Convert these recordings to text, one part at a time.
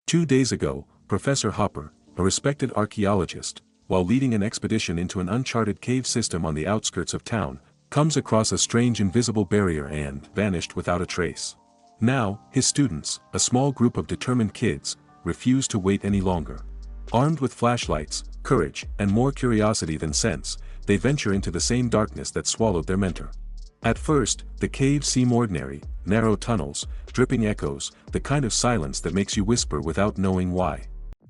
2 days ago, Professor Hopper, a respected archaeologist, while leading an expedition into an uncharted cave system on the outskirts of town, comes across a strange invisible barrier and vanished without a trace. Now, his students, a small group of determined kids, refuse to wait any longer. Armed with flashlights, courage, and more curiosity than sense, they venture into the same darkness that swallowed their mentor. At first, the caves seem ordinary, narrow tunnels, dripping echoes, the kind of silence that makes you whisper without knowing why.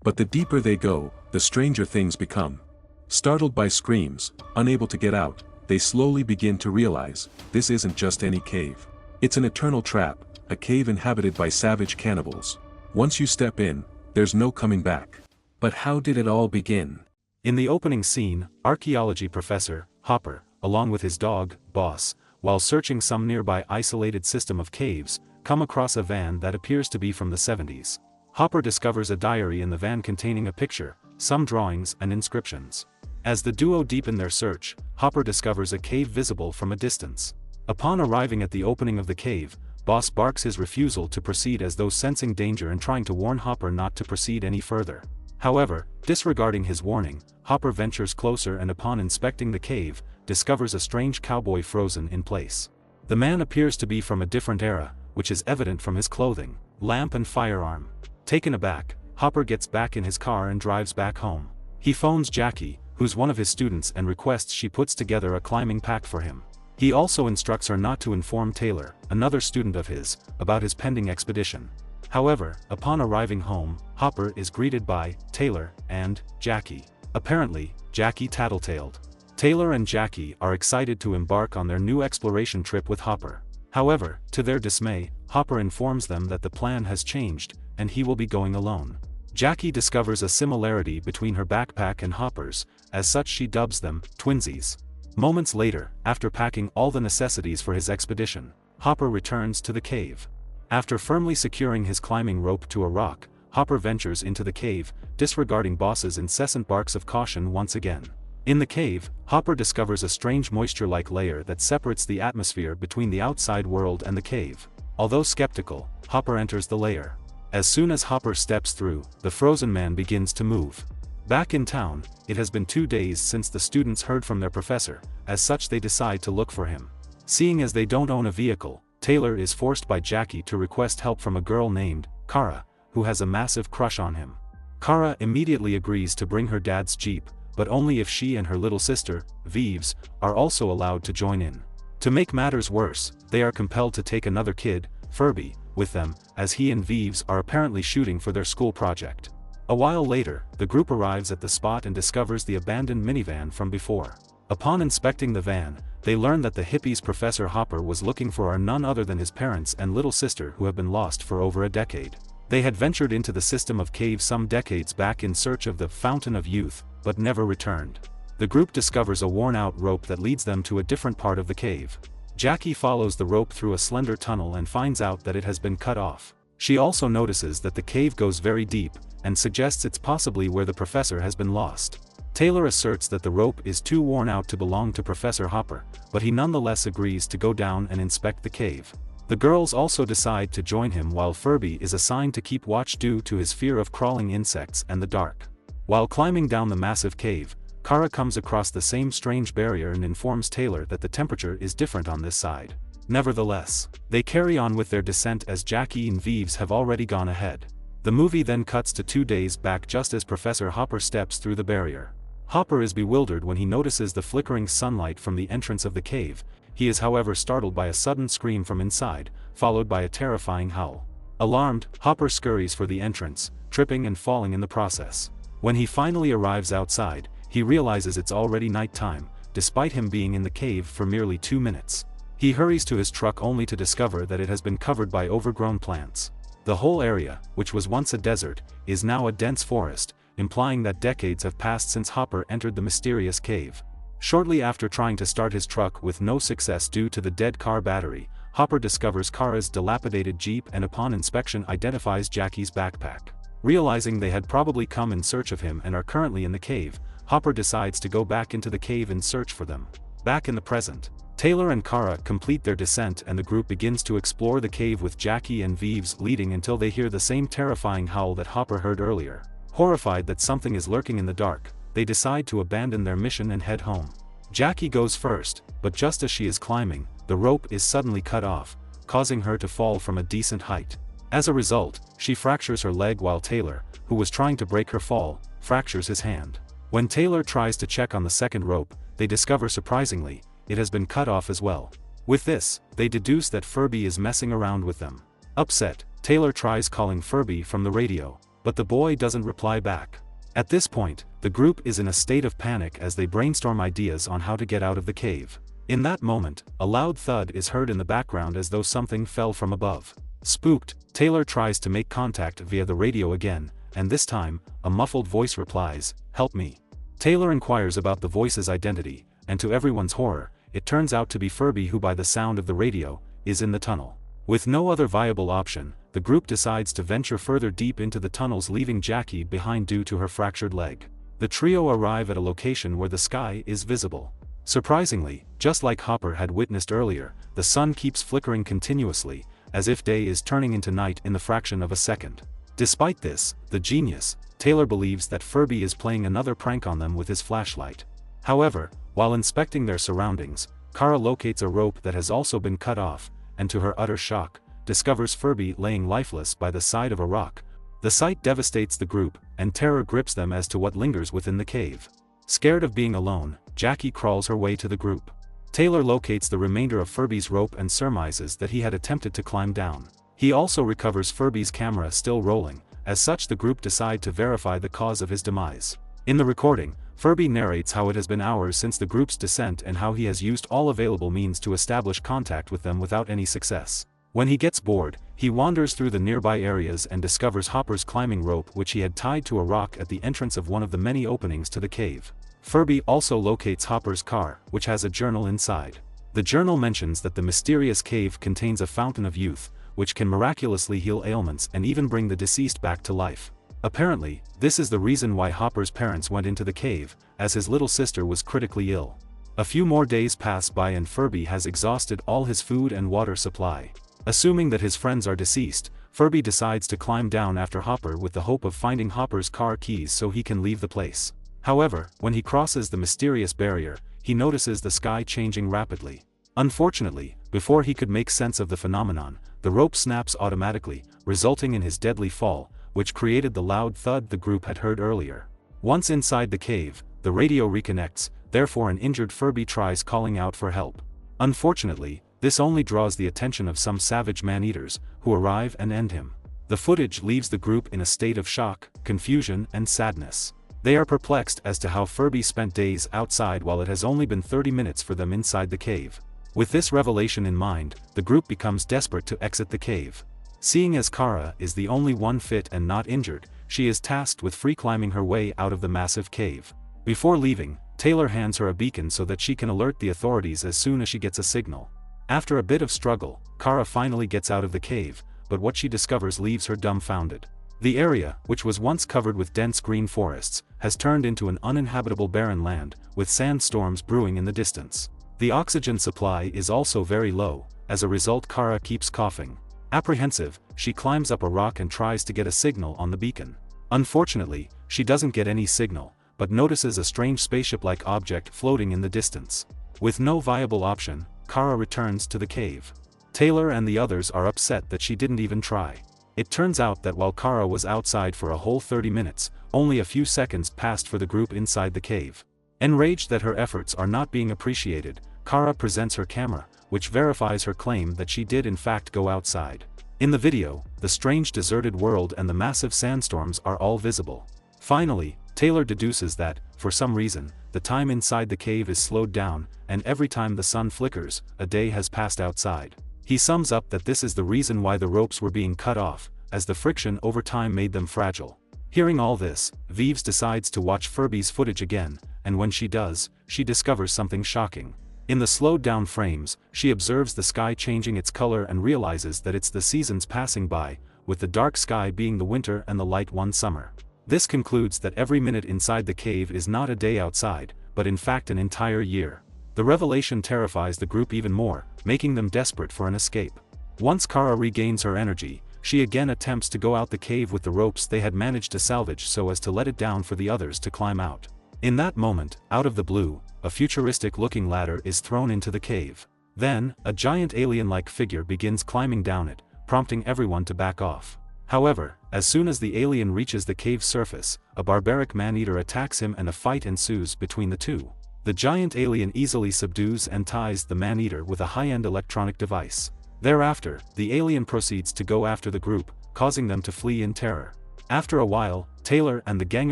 But the deeper they go, the stranger things become. Startled by screams, unable to get out, they slowly begin to realize, this isn't just any cave. It's an eternal trap, a cave inhabited by savage cannibals. Once you step in, there's no coming back. But how did it all begin? In the opening scene, archaeology professor, Hopper, along with his dog, Boss, while searching some nearby isolated system of caves, come across a van that appears to be from the 70s. Hopper discovers a diary in the van containing a picture, some drawings and inscriptions. As the duo deepen their search, Hopper discovers a cave visible from a distance. Upon arriving at the opening of the cave, Boss barks his refusal to proceed as though sensing danger and trying to warn Hopper not to proceed any further. However, disregarding his warning, Hopper ventures closer and upon inspecting the cave, discovers a strange cowboy frozen in place. The man appears to be from a different era, which is evident from his clothing, lamp and firearm. Taken aback, Hopper gets back in his car and drives back home. He phones Jackie, who's one of his students, and requests she puts together a climbing pack for him. He also instructs her not to inform Taylor, another student of his, about his pending expedition. However, upon arriving home, Hopper is greeted by Taylor and Jackie. Apparently, Jackie tattletaled. Taylor and Jackie are excited to embark on their new exploration trip with Hopper. However, to their dismay, Hopper informs them that the plan has changed, and he will be going alone. Jackie discovers a similarity between her backpack and Hopper's, as such she dubs them twinsies. Moments later, after packing all the necessities for his expedition, Hopper returns to the cave. After firmly securing his climbing rope to a rock, Hopper ventures into the cave, disregarding Boss's incessant barks of caution once again. In the cave, Hopper discovers a strange moisture-like layer that separates the atmosphere between the outside world and the cave. Although skeptical, Hopper enters the layer. As soon as Hopper steps through, the frozen man begins to move. Back in town, it has been 2 days since the students heard from their professor, as such they decide to look for him. Seeing as they don't own a vehicle, Taylor is forced by Jackie to request help from a girl named Kara, who has a massive crush on him. Kara immediately agrees to bring her dad's Jeep, but only if she and her little sister, Vives, are also allowed to join in. To make matters worse, they are compelled to take another kid, Furby, with them, as he and Vives are apparently shooting for their school project. A while later, the group arrives at the spot and discovers the abandoned minivan from before. Upon inspecting the van, they learn that the hippies Professor Hopper was looking for are none other than his parents and little sister who have been lost for over a decade. They had ventured into the system of caves some decades back in search of the Fountain of Youth, but never returned. The group discovers a worn-out rope that leads them to a different part of the cave. Jackie follows the rope through a slender tunnel and finds out that it has been cut off. She also notices that the cave goes very deep, and suggests it's possibly where the professor has been lost. Taylor asserts that the rope is too worn out to belong to Professor Hopper, but he nonetheless agrees to go down and inspect the cave. The girls also decide to join him while Furby is assigned to keep watch due to his fear of crawling insects and the dark. While climbing down the massive cave, Kara comes across the same strange barrier and informs Taylor that the temperature is different on this side. Nevertheless, they carry on with their descent as Jackie and Vives have already gone ahead. The movie then cuts to 2 days back just as Professor Hopper steps through the barrier. Hopper is bewildered when he notices the flickering sunlight from the entrance of the cave. He is however startled by a sudden scream from inside, followed by a terrifying howl. Alarmed, Hopper scurries for the entrance, tripping and falling in the process. When he finally arrives outside, he realizes it's already nighttime, despite him being in the cave for merely 2 minutes. He hurries to his truck only to discover that it has been covered by overgrown plants. The whole area, which was once a desert, is now a dense forest, implying that decades have passed since Hopper entered the mysterious cave. Shortly after trying to start his truck with no success due to the dead car battery, Hopper discovers Kara's dilapidated Jeep and upon inspection identifies Jackie's backpack. Realizing they had probably come in search of him and are currently in the cave, Hopper decides to go back into the cave and search for them. Back in the present, Taylor and Kara complete their descent and the group begins to explore the cave with Jackie and Vives leading until they hear the same terrifying howl that Hopper heard earlier. Horrified that something is lurking in the dark, they decide to abandon their mission and head home. Jackie goes first, but just as she is climbing, the rope is suddenly cut off, causing her to fall from a decent height. As a result, she fractures her leg while Taylor, who was trying to break her fall, fractures his hand. When Taylor tries to check on the second rope, they discover surprisingly, it has been cut off as well. With this, they deduce that Furby is messing around with them. Upset, Taylor tries calling Furby from the radio, but the boy doesn't reply back. At this point, the group is in a state of panic as they brainstorm ideas on how to get out of the cave. In that moment, a loud thud is heard in the background as though something fell from above. Spooked, Taylor tries to make contact via the radio again, and this time, a muffled voice replies, "Help me." Taylor inquires about the voice's identity, and to everyone's horror, it turns out to be Furby who by the sound of the radio, is in the tunnel. With no other viable option, the group decides to venture further deep into the tunnels leaving Jackie behind due to her fractured leg. The trio arrive at a location where the sky is visible. Surprisingly, just like Hopper had witnessed earlier, the sun keeps flickering continuously, as if day is turning into night in the fraction of a second. Despite this, the genius, Taylor believes that Furby is playing another prank on them with his flashlight. However, while inspecting their surroundings, Kara locates a rope that has also been cut off, and to her utter shock, discovers Furby laying lifeless by the side of a rock. The sight devastates the group, and terror grips them as to what lingers within the cave. Scared of being alone, Jackie crawls her way to the group. Taylor locates the remainder of Furby's rope and surmises that he had attempted to climb down. He also recovers Furby's camera still rolling, as such the group decide to verify the cause of his demise. In the recording, Furby narrates how it has been hours since the group's descent and how he has used all available means to establish contact with them without any success. When he gets bored, he wanders through the nearby areas and discovers Hopper's climbing rope which he had tied to a rock at the entrance of one of the many openings to the cave. Furby also locates Hopper's car, which has a journal inside. The journal mentions that the mysterious cave contains a fountain of youth, which can miraculously heal ailments and even bring the deceased back to life. Apparently, this is the reason why Hopper's parents went into the cave, as his little sister was critically ill. A few more days pass by and Furby has exhausted all his food and water supply. Assuming that his friends are deceased, Furby decides to climb down after Hopper with the hope of finding Hopper's car keys so he can leave the place. However, when he crosses the mysterious barrier, he notices the sky changing rapidly. Unfortunately, before he could make sense of the phenomenon, the rope snaps automatically, resulting in his deadly fall, which created the loud thud the group had heard earlier. Once inside the cave, the radio reconnects, therefore an injured Furby tries calling out for help. Unfortunately, this only draws the attention of some savage man-eaters, who arrive and end him. The footage leaves the group in a state of shock, confusion and sadness. They are perplexed as to how Furby spent days outside while it has only been 30 minutes for them inside the cave. With this revelation in mind, the group becomes desperate to exit the cave. Seeing as Kara is the only one fit and not injured, she is tasked with free climbing her way out of the massive cave. Before leaving, Taylor hands her a beacon so that she can alert the authorities as soon as she gets a signal. After a bit of struggle, Kara finally gets out of the cave, but what she discovers leaves her dumbfounded. The area, which was once covered with dense green forests, has turned into an uninhabitable barren land, with sandstorms brewing in the distance. The oxygen supply is also very low, as a result Kara keeps coughing. Apprehensive, she climbs up a rock and tries to get a signal on the beacon. Unfortunately, she doesn't get any signal, but notices a strange spaceship-like object floating in the distance. With no viable option, Kara returns to the cave. Taylor and the others are upset that she didn't even try. It turns out that while Kara was outside for a whole 30 minutes, only a few seconds passed for the group inside the cave. Enraged that her efforts are not being appreciated, Kara presents her camera, which verifies her claim that she did in fact go outside. In the video, the strange deserted world and the massive sandstorms are all visible. Finally, Taylor deduces that, for some reason, the time inside the cave is slowed down, and every time the sun flickers, a day has passed outside. He sums up that this is the reason why the ropes were being cut off, as the friction over time made them fragile. Hearing all this, Vives decides to watch Furby's footage again, and when she does, she discovers something shocking. In the slowed down frames, she observes the sky changing its color and realizes that it's the seasons passing by, with the dark sky being the winter and the light one summer. This concludes that every minute inside the cave is not a day outside, but in fact an entire year. The revelation terrifies the group even more, making them desperate for an escape. Once Kara regains her energy, she again attempts to go out the cave with the ropes they had managed to salvage so as to let it down for the others to climb out. In that moment, out of the blue, a futuristic-looking ladder is thrown into the cave. Then, a giant alien-like figure begins climbing down it, prompting everyone to back off. However, as soon as the alien reaches the cave's surface, a barbaric man-eater attacks him and a fight ensues between the two. The giant alien easily subdues and ties the man-eater with a high-end electronic device. Thereafter, the alien proceeds to go after the group, causing them to flee in terror. After a while, Taylor and the gang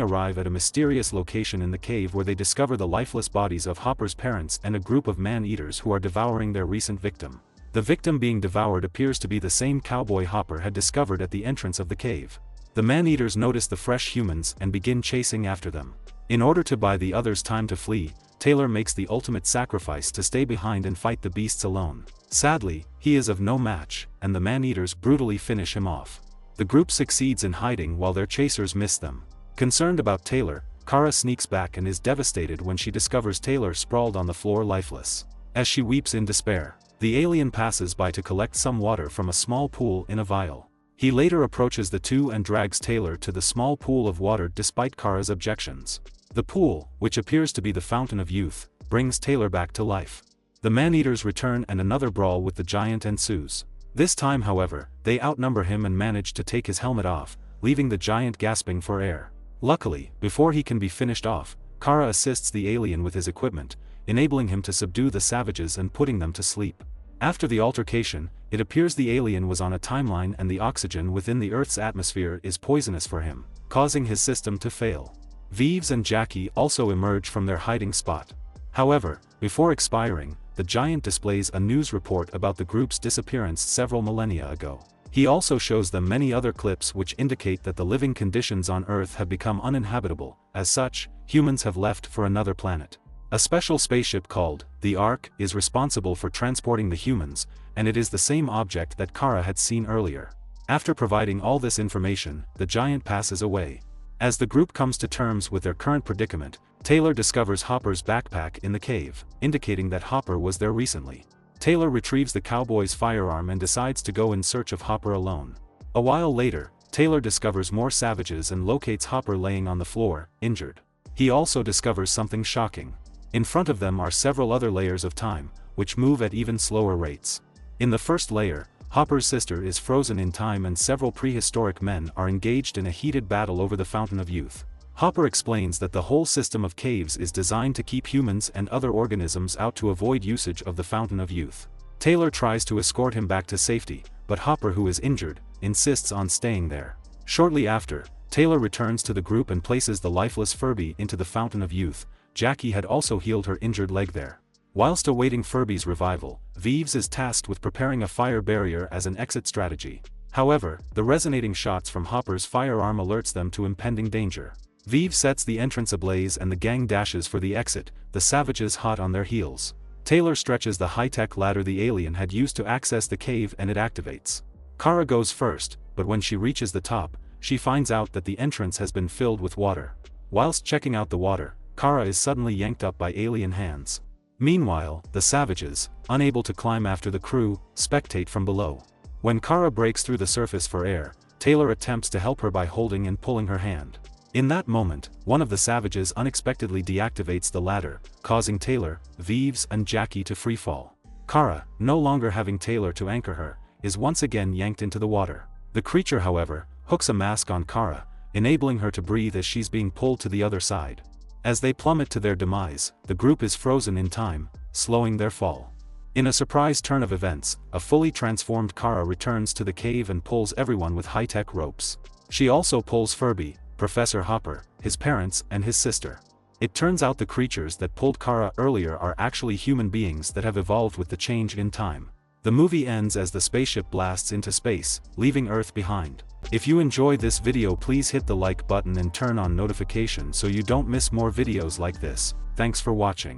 arrive at a mysterious location in the cave where they discover the lifeless bodies of Hopper's parents and a group of man-eaters who are devouring their recent victim. The victim being devoured appears to be the same cowboy Hopper had discovered at the entrance of the cave. The man-eaters notice the fresh humans and begin chasing after them. In order to buy the others time to flee, Taylor makes the ultimate sacrifice to stay behind and fight the beasts alone. Sadly, he is of no match, and the man-eaters brutally finish him off. The group succeeds in hiding while their chasers miss them. Concerned about Taylor, Kara sneaks back and is devastated when she discovers Taylor sprawled on the floor lifeless. As she weeps in despair, the alien passes by to collect some water from a small pool in a vial. He later approaches the two and drags Taylor to the small pool of water despite Kara's objections. The pool, which appears to be the fountain of youth, brings Taylor back to life. The man-eaters return and another brawl with the giant ensues. This time however, they outnumber him and manage to take his helmet off, leaving the giant gasping for air. Luckily, before he can be finished off, Kara assists the alien with his equipment, enabling him to subdue the savages and putting them to sleep. After the altercation, it appears the alien was on a timeline and the oxygen within the Earth's atmosphere is poisonous for him, causing his system to fail. Vives and Jackie also emerge from their hiding spot. However, before expiring, the giant displays a news report about the group's disappearance several millennia ago. He also shows them many other clips which indicate that the living conditions on Earth have become uninhabitable. As such, humans have left for another planet. A special spaceship called the Ark is responsible for transporting the humans, and it is the same object that Kara had seen earlier. After providing all this information, the giant passes away. As the group comes to terms with their current predicament, Taylor discovers Hopper's backpack in the cave, indicating that Hopper was there recently. Taylor retrieves the cowboy's firearm and decides to go in search of Hopper alone. A while later, Taylor discovers more savages and locates Hopper laying on the floor, injured. He also discovers something shocking. In front of them are several other layers of time, which move at even slower rates. In the first layer, Hopper's sister is frozen in time and several prehistoric men are engaged in a heated battle over the Fountain of Youth. Hopper explains that the whole system of caves is designed to keep humans and other organisms out to avoid usage of the Fountain of Youth. Taylor tries to escort him back to safety, but Hopper, who is injured, insists on staying there. Shortly after, Taylor returns to the group and places the lifeless Furby into the Fountain of Youth. Jackie had also healed her injured leg there. Whilst awaiting Furby's revival, Vives is tasked with preparing a fire barrier as an exit strategy. However, the resonating shots from Hopper's firearm alerts them to impending danger. Vives sets the entrance ablaze and the gang dashes for the exit, the savages hot on their heels. Taylor stretches the high-tech ladder the alien had used to access the cave and it activates. Kara goes first, but when she reaches the top, she finds out that the entrance has been filled with water. Whilst checking out the water, Kara is suddenly yanked up by alien hands. Meanwhile, the savages, unable to climb after the crew, spectate from below. When Kara breaks through the surface for air, Taylor attempts to help her by holding and pulling her hand. In that moment, one of the savages unexpectedly deactivates the ladder, causing Taylor, Vives and Jackie to freefall. Kara, no longer having Taylor to anchor her, is once again yanked into the water. The creature, however, hooks a mask on Kara, enabling her to breathe as she's being pulled to the other side. As they plummet to their demise, the group is frozen in time, slowing their fall. In a surprise turn of events, a fully transformed Kara returns to the cave and pulls everyone with high-tech ropes. She also pulls Furby, Professor Hopper, his parents and his sister. It turns out the creatures that pulled Kara earlier are actually human beings that have evolved with the change in time. The movie ends as the spaceship blasts into space, leaving Earth behind. If you enjoyed this video, please hit the like button and turn on notifications so you don't miss more videos like this. Thanks for watching.